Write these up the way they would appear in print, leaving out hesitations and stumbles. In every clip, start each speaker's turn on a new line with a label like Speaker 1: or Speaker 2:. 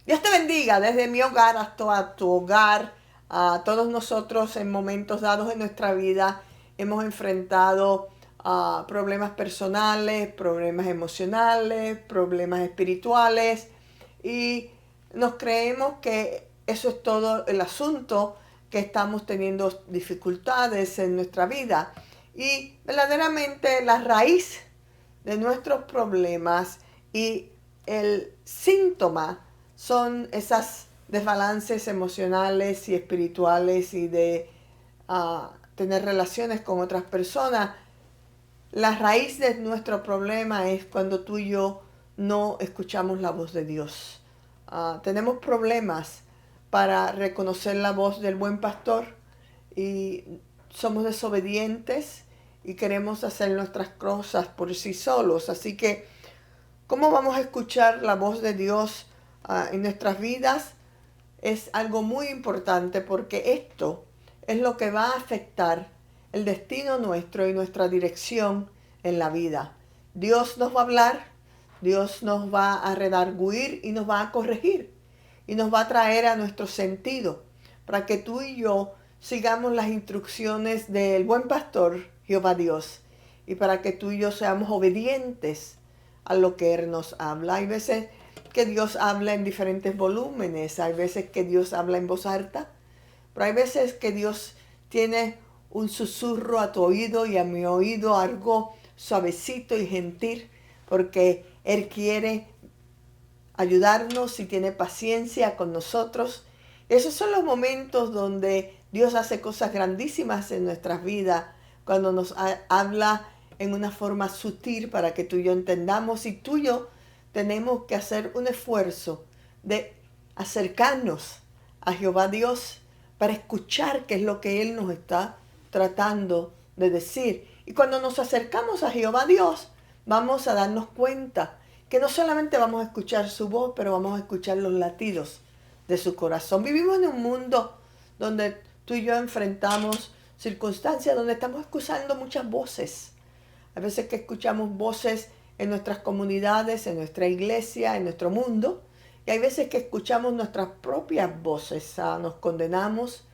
Speaker 1: Dios te bendiga desde mi hogar hasta tu hogar. A todos nosotros en momentos dados en nuestra vida hemos enfrentado problemas personales, problemas emocionales, problemas espirituales y nos creemos que eso es todo el asunto, que estamos teniendo dificultades en nuestra vida. Y verdaderamente la raíz de nuestros problemas y el síntoma son esas desbalances emocionales y espirituales y de tener relaciones con otras personas. La raíz de nuestro problema es cuando tú y yo no escuchamos la voz de Dios. Tenemos problemas para reconocer la voz del buen pastor y somos desobedientes y queremos hacer nuestras cosas por sí solos. Así que, ¿cómo vamos a escuchar la voz de Dios en nuestras vidas? Es algo muy importante porque esto es lo que va a afectar el destino nuestro y nuestra dirección en la vida. Dios nos va a hablar, Dios nos va a redarguir y nos va a corregir y nos va a traer a nuestro sentido para que tú y yo sigamos las instrucciones del buen pastor Jehová Dios y para que tú y yo seamos obedientes a lo que Él nos habla. Hay veces que Dios habla en diferentes volúmenes, hay veces que Dios habla en voz alta, pero hay veces que Dios tiene un susurro a tu oído y a mi oído, algo suavecito y gentil, porque Él quiere ayudarnos y tiene paciencia con nosotros. Esos son los momentos donde Dios hace cosas grandísimas en nuestras vidas, cuando nos habla en una forma sutil para que tú y yo entendamos, y tú y yo tenemos que hacer un esfuerzo de acercarnos a Jehová Dios para escuchar qué es lo que Él nos está tratando de decir. Y cuando nos acercamos a Jehová Dios, vamos a darnos cuenta que no solamente vamos a escuchar su voz, pero vamos a escuchar los latidos de su corazón. Vivimos en un mundo donde tú y yo enfrentamos circunstancias donde estamos escuchando muchas voces. A veces que escuchamos voces en nuestras comunidades, en nuestra iglesia, en nuestro mundo, y hay veces que escuchamos nuestras propias voces. Nos condenamos,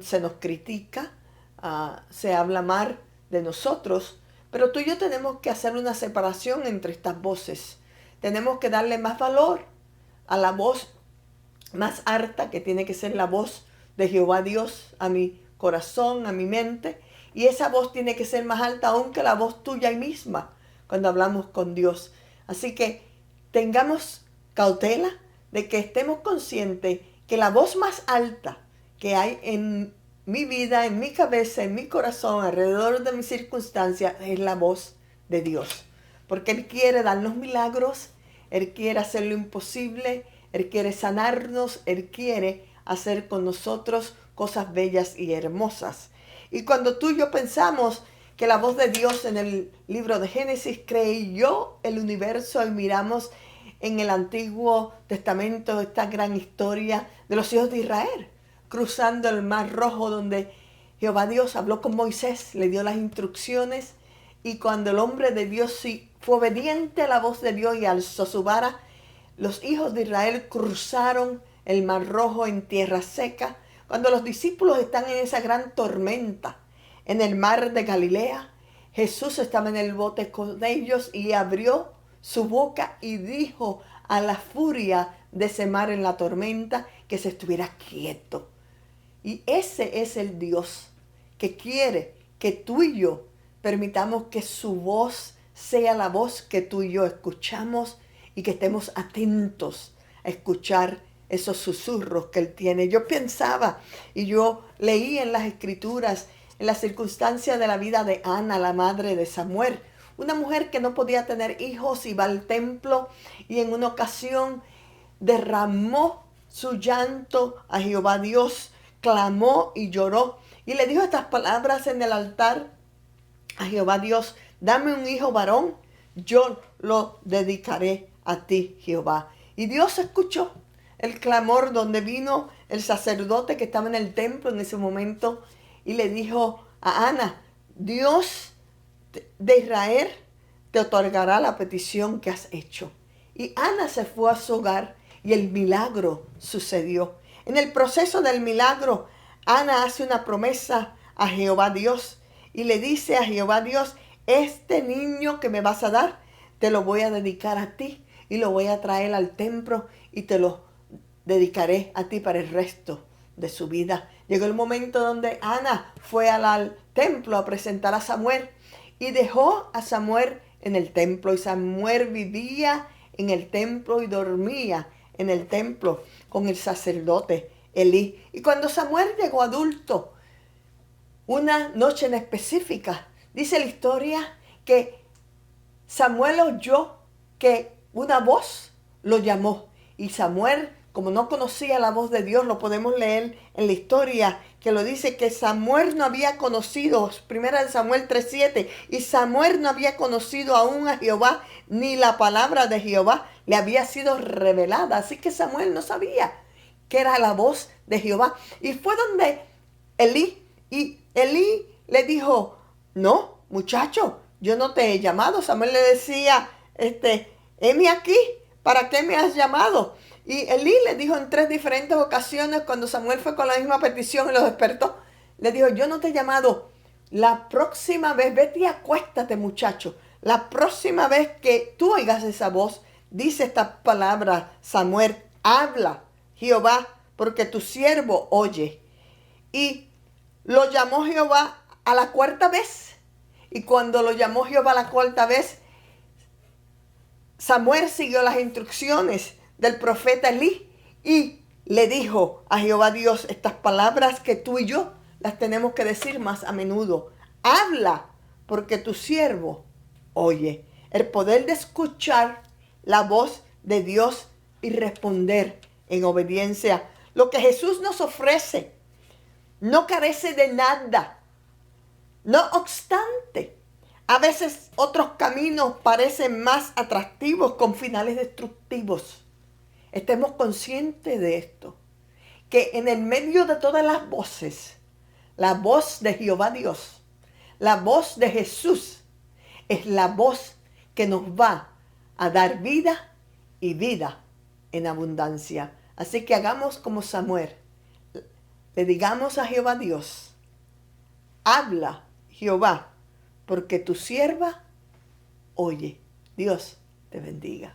Speaker 1: se nos critica, se habla mal de nosotros, pero tú y yo tenemos que hacer una separación entre estas voces. Tenemos que darle más valor a la voz más alta, que tiene que ser la voz de Jehová Dios, a mi corazón, a mi mente. Y esa voz tiene que ser más alta aún que la voz tuya y misma cuando hablamos con Dios. Así que tengamos cautela de que estemos conscientes que la voz más alta que hay en mi vida, en mi cabeza, en mi corazón, alrededor de mis circunstancias, es la voz de Dios. Porque Él quiere darnos milagros, Él quiere hacer lo imposible, Él quiere sanarnos, Él quiere hacer con nosotros cosas bellas y hermosas. Y cuando tú y yo pensamos que la voz de Dios en el libro de Génesis creó el universo y miramos en el Antiguo Testamento esta gran historia de los hijos de Israel, cruzando el Mar Rojo, donde Jehová Dios habló con Moisés, le dio las instrucciones, y cuando el hombre de Dios sí fue obediente a la voz de Dios y alzó su vara, los hijos de Israel cruzaron el Mar Rojo en tierra seca. Cuando los discípulos están en esa gran tormenta en el mar de Galilea, Jesús estaba en el bote con ellos y abrió su boca y dijo a la furia de ese mar en la tormenta que se estuviera quieto. Y ese es el Dios que quiere que tú y yo permitamos que su voz sea la voz que tú y yo escuchamos y que estemos atentos a escuchar esos susurros que Él tiene. Yo pensaba y yo leí en las Escrituras, en las circunstancias de la vida de Ana, la madre de Samuel, una mujer que no podía tener hijos, iba al templo y en una ocasión derramó su llanto a Jehová Dios, clamó y lloró y le dijo estas palabras en el altar a Jehová Dios: dame un hijo varón, yo lo dedicaré a ti, Jehová. Y Dios escuchó el clamor, donde vino el sacerdote que estaba en el templo en ese momento y le dijo a Ana: Dios de Israel te otorgará la petición que has hecho. Y Ana se fue a su hogar y el milagro sucedió. En el proceso del milagro, Ana hace una promesa a Jehová Dios y le dice a Jehová Dios: este niño que me vas a dar, te lo voy a dedicar a ti y lo voy a traer al templo y te lo dedicaré a ti para el resto de su vida. Llegó el momento donde Ana fue al templo a presentar a Samuel y dejó a Samuel en el templo, y Samuel vivía en el templo y dormía en el templo con el sacerdote Elí. Y cuando Samuel llegó adulto, una noche en específica, dice la historia que Samuel oyó que una voz lo llamó, y Samuel, como no conocía la voz de Dios, lo podemos leer en la historia, que lo dice que Samuel no había conocido, 1 Samuel 3:7, y Samuel no había conocido aún a Jehová, ni la palabra de Jehová le había sido revelada. Así que Samuel no sabía que era la voz de Jehová. Y fue donde Elí, y Elí le dijo: no, muchacho, yo no te he llamado. Samuel le decía: heme aquí, ¿para qué me has llamado? Y Elí le dijo en 3 diferentes ocasiones, cuando Samuel fue con la misma petición y lo despertó, le dijo: yo no te he llamado. La próxima vez, vete y acuéstate, muchacho. La próxima vez que tú oigas esa voz, dice esta palabra, Samuel: habla, Jehová, porque tu siervo oye. Y lo llamó Jehová a la 4ª vez. Y cuando lo llamó Jehová a la 4ª vez, Samuel siguió las instrucciones del profeta Elí y le dijo a Jehová Dios estas palabras que tú y yo las tenemos que decir más a menudo: habla, porque tu siervo oye. El poder de escuchar la voz de Dios y responder en obediencia. Lo que Jesús nos ofrece no carece de nada. No obstante, a veces otros caminos parecen más atractivos con finales destructivos. Estemos conscientes de esto, que en el medio de todas las voces, la voz de Jehová Dios, la voz de Jesús, es la voz que nos va a dar vida y vida en abundancia. Así que hagamos como Samuel. Le digamos a Jehová Dios: habla, Jehová, porque tu sierva oye. Dios te bendiga.